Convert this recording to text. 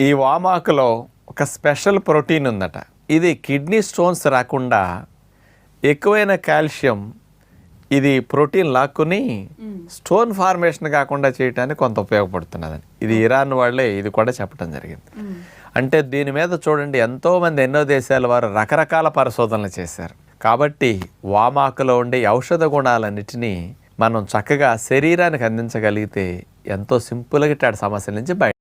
ఈ వామాకులో ఒక special protein ఉందట. ఇది కిడ్నీ స్టోన్స్ రాకుండా ఎక్కువైన కాల్షియం ఇది ప్రోటీన్ లాక్కుని స్టోన్ ఫార్మేషన్ కాకుండా చేయడానికి కొంత ఉపయోగపడుతున్నదని ఇది ఇరాన్ వాళ్ళే ఇది కూడా చెప్పడం జరిగింది. అంటే దీని మీద చూడండి ఎంతోమంది ఎన్నో దేశాల వారు రకరకాల పరిశోధనలు చేశారు. కాబట్టి వామాకులో ఉండే ఔషధ గుణాలన్నిటినీ మనం చక్కగా శరీరానికి అందించగలిగితే ఎంతో సింపుల్గా సమస్యల నుంచి బయట